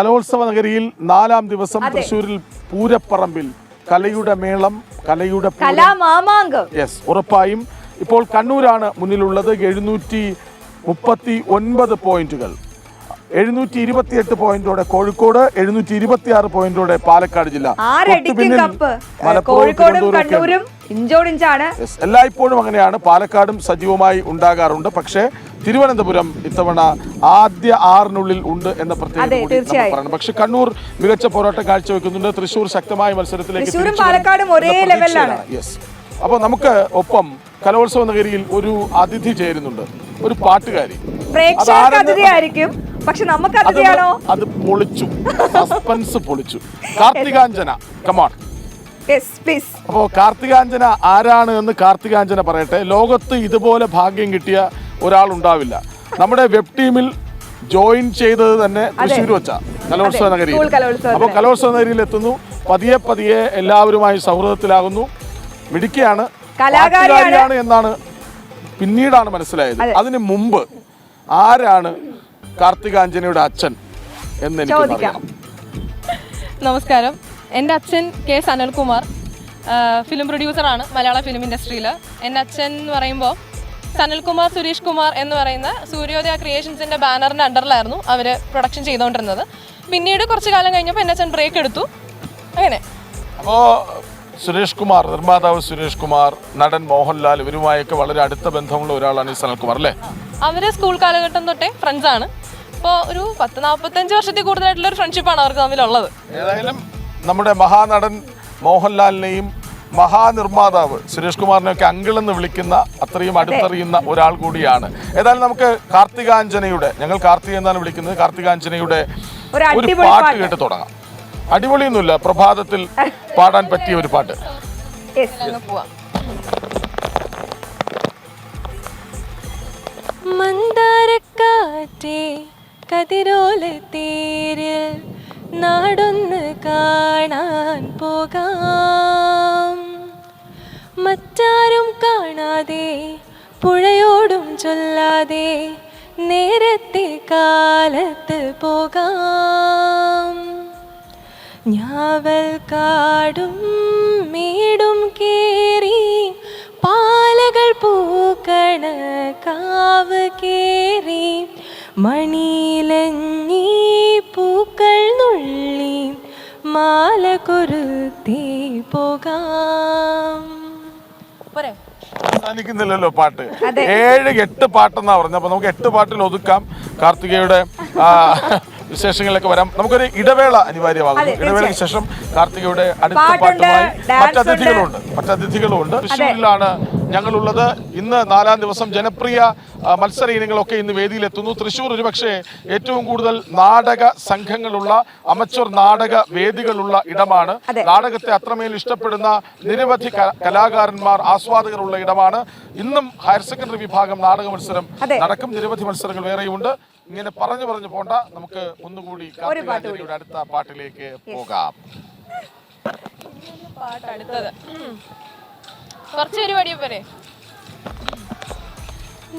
കലോത്സവ നഗരിയിൽ 4-ാം ദിവസം തൃശ്ശൂരിൽ പൂരപ്പറമ്പിൽ കലയുടെ മേളം, കലയുടെ യെസ് ഉറപ്പായും. ഇപ്പോൾ കണ്ണൂരാണ് മുന്നിലുള്ളത്. 739 പോയിന്റുകൾ, 728 പോയിന്റോടെ കോഴിക്കോട്, 726 പോയിന്റോടെ പാലക്കാട് ജില്ല. എല്ലായ്പ്പോഴും അങ്ങനെയാണ്. പാലക്കാടും സജീവമായി ഉണ്ടാകാറുണ്ട്. പക്ഷേ തിരുവനന്തപുരം ഇത്തവണ ആദ്യ 6-നുള്ളിൽ ഉണ്ട് എന്ന പ്രത്യേകത. പക്ഷെ കണ്ണൂർ മികച്ച പോരാട്ടം കാഴ്ചവെക്കുന്നുണ്ട്. തൃശ്ശൂർ ശക്തമായ മത്സരത്തിലേക്ക്. യെസ്. അപ്പൊ നമുക്ക് ഒപ്പം കലോത്സവ നഗരിയിൽ ഒരു അതിഥി ചേരുന്നുണ്ട്, ഒരു പാട്ടുകാരി. അത് പൊളിച്ചു, സസ്പെൻസ് പൊളിച്ചു. കാർത്തികാഞ്ജന, കമാൺ. അപ്പോ കാർത്തികാഞ്ജന ആരാണ് എന്ന് കാർത്തികാഞ്ജന പറയട്ടെ. ലോകത്ത് ഇതുപോലെ ഭാഗ്യം കിട്ടിയ ഒരാളുണ്ടാവില്ല. നമ്മുടെ വെബ് ടീമിൽ ജോയിൻ ചെയ്തത് തന്നെ തൃശ്ശൂർ വെച്ച കലോത്സവ നഗരിയിൽ. അപ്പോൾ കലോത്സവ നഗരിയിൽ എത്തുന്നു. പതിയെ പതിയെ എല്ലാവരുമായി സൗഹൃദത്തിലാകുന്നു. മിടുക്കിയാണ്, കലാകാരിയാണ് എന്നാണ് പിന്നീടാണ് മനസ്സിലായത്. അതിന് മുമ്പ് ആരാണ് കാർത്തികാഞ്ജനയുടെ അച്ഛൻ എന്ന് എനിക്ക് അറിയണം. നമസ്കാരം, എൻ്റെ അച്ഛൻ കെ സനൽകുമാർ, ഫിലിം പ്രൊഡ്യൂസറാണ് മലയാള ഫിലിം ഇൻഡസ്ട്രിയിൽ. എൻ്റെ അച്ഛൻ എന്ന് പറയുമ്പോൾ സനൽകുമാർ സുരേഷ് കുമാർ എന്ന് പറയുന്ന സൂര്യോദയ ക്രിയേഷൻസിൻ്റെ ബാനറിൻ്റെ അണ്ടറിലായിരുന്നു അവർ പ്രൊഡക്ഷൻ ചെയ്തുകൊണ്ടിരുന്നത്. പിന്നീട് കുറച്ച് കാലം കഴിഞ്ഞപ്പോൾ എൻ്റെ അച്ഛൻ ബ്രേക്ക് എടുത്തു. അങ്ങനെ അപ്പോൾ സുരേഷ് കുമാർ, നിർമ്മാതാവ് സുരേഷ് കുമാർ, നടൻ മോഹൻലാൽ, ഇവരുമായൊക്കെ വളരെ അടുത്ത ബന്ധമുള്ള ഒരാളാണ് ഈ സനൽകുമാർ അല്ലേ? അവർ സ്കൂൾ കാലഘട്ടം തൊട്ടേ ഫ്രണ്ട്സാണ്. ഇപ്പോൾ ഒരു 40-45 വർഷത്തിൽ കൂടുതലായിട്ടുള്ള ഒരു ഫ്രണ്ട്ഷിപ്പാണ് അവർക്ക് തമ്മിലുള്ളത്. ഏതായാലും നമ്മുടെ മഹാനടൻ മോഹൻലാലിനെയും മഹാനിർമ്മാതാവ് സുരേഷ് കുമാറിനെയൊക്കെ അങ്കിൾ എന്ന് വിളിക്കുന്ന അത്രയും അടുത്തറിയുന്ന ഒരാൾ കൂടിയാണ്. ഏതായാലും നമുക്ക് കാർത്തികാഞ്ജനയുടെ, ഞങ്ങൾ കാർത്തിക എന്നാണ് വിളിക്കുന്നത്, കാർത്തികാഞ്ജനയുടെ ഒരു പാട്ട് കേട്ട് തുടങ്ങാം. അടിപൊളിയൊന്നുമില്ല, പ്രഭാതത്തിൽ പാടാൻ പറ്റിയ ഒരു പാട്ട്. മന്ദാരക്കാറ്റേ കതിരോലത്തേരിൽ നാടൊന്ന് കാണാൻ പോകാം, മറ്റാരും കാണാതെ പുഴയോടും ചൊല്ലാതെ നേരത്തെ കാലത്ത് പോകാം. ഞാവൽ കാടും മേടും കേറി പാലകൾ പൂക്കണ കാവ് കേറി മണിയിലഞ്ഞി പൂക്കൾ നുള്ളി മാല കൊരുത്തി പോകാം. അവസാനിക്കുന്നില്ലല്ലോ പാട്ട്. 7-8 പാട്ടെന്നാ പറഞ്ഞത്. അപ്പൊ നമുക്ക് 8 പാട്ടിൽ ഒതുക്കാം. കാർത്തികയുടെ വിശേഷങ്ങളിലൊക്കെ വരാം. നമുക്കൊരു ഇടവേള അനിവാര്യമാകുന്നു. ഇടവേളയ്ക്ക് ശേഷം കാർത്തികയുടെ അടുത്ത പാട്ടുമായി മറ്റതിഥികളുണ്ട്. തൃശ്ശൂരിലാണ് ഞങ്ങളുള്ളത്. ഇന്ന് 4-ാം ദിവസം ജനപ്രിയ മത്സര ഇനങ്ങളൊക്കെ ഇന്ന് വേദിയിലെത്തുന്നു. തൃശ്ശൂർ ഒരുപക്ഷെ ഏറ്റവും കൂടുതൽ നാടക സംഘങ്ങളുള്ള, അമച്വർ നാടക വേദികളുള്ള ഇടമാണ്. നാടകത്തെ അത്രമേൽ ഇഷ്ടപ്പെടുന്ന നിരവധി കലാകാരന്മാർ, ആസ്വാദകരുള്ള ഇടമാണ്. ഇന്നും ഹയർ സെക്കൻഡറി വിഭാഗം നാടക മത്സരം നടക്കും. നിരവധി മത്സരങ്ങൾ വേറെയുണ്ട്. ഇങ്ങനെ പറഞ്ഞു പോണ്ട, നമുക്ക് ഒന്നുകൂടി കാർത്തികാഞ്ജനയുടെ അടുത്ത പാട്ടിലേക്ക് പോകാം. കുറച്ച് പരിപാടി പോരെ.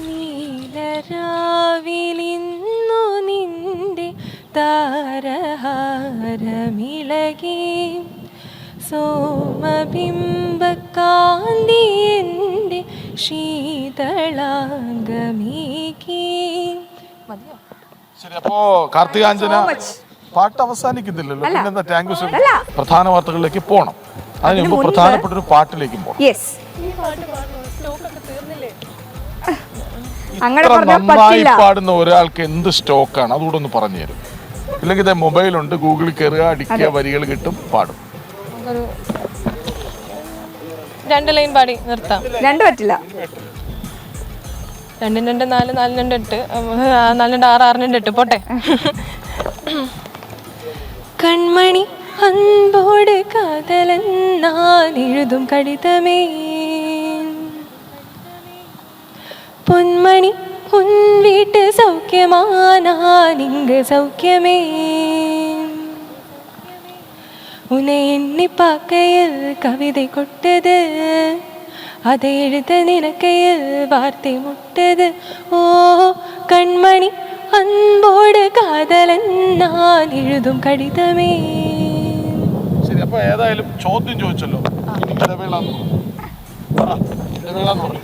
നീലരാവിലിന്നു നിന്റെ താരഹാരമിളകി സോമബിംബകാന്തി എൻ്റെ ശീതളാംഗമേകി. ശരി, അപ്പോ കാർത്തികാഞ്ജന പാട്ട് അവസാനിക്കുന്നില്ലല്ലോ. പിന്നെന്താ? Thank you so much. പ്രധാന വാർത്തകളിലേക്ക് പോകണം. അതിന് മുമ്പ് പ്രധാനപ്പെട്ട ഒരു പാട്ടിലേക്കും പോകണം. നന്നായി പാടുന്ന ഒരാൾക്ക് എന്ത് സ്റ്റോക്കാണ്, അതുകൂടെ ഒന്ന് പറഞ്ഞു തരും. ഇല്ലെങ്കിൽ ഇതേ മൊബൈലുണ്ട്, ഗൂഗിളിൽ കയറുക, അടിക്കുക, വരികൾ കിട്ടും, പാടും. 2 ലൈൻ പാടി നിർത്താം. 2 പറ്റില്ല. 2 2 4 4 2 8 4 2 6 6 2 8 പോട്ടെ. കൺമണി അൻപോട് കാതലൻ நான் எழுதும் கடிதமே, பொன்மணி உன் வீட்டு சௌக்கியமா நான் இங்கு சௌக்கியமே, உன்னை எண்ணி பார்க்கையில் கவிதை கொட்டது, அதை எழுத நினைக்கையில் வார்த்தை முட்டது. ஓ கண்மணி അൻപോട് കാതലൻ ഞാൻ എഴുതും കടിതമേ. ശരി, അപ്പൊ ഏതായാലും ചോദ്യം ചോദിച്ചല്ലോ, ഇനി ഇടവേള എന്ന് പറ. ഇടവേള എന്ന് പറ.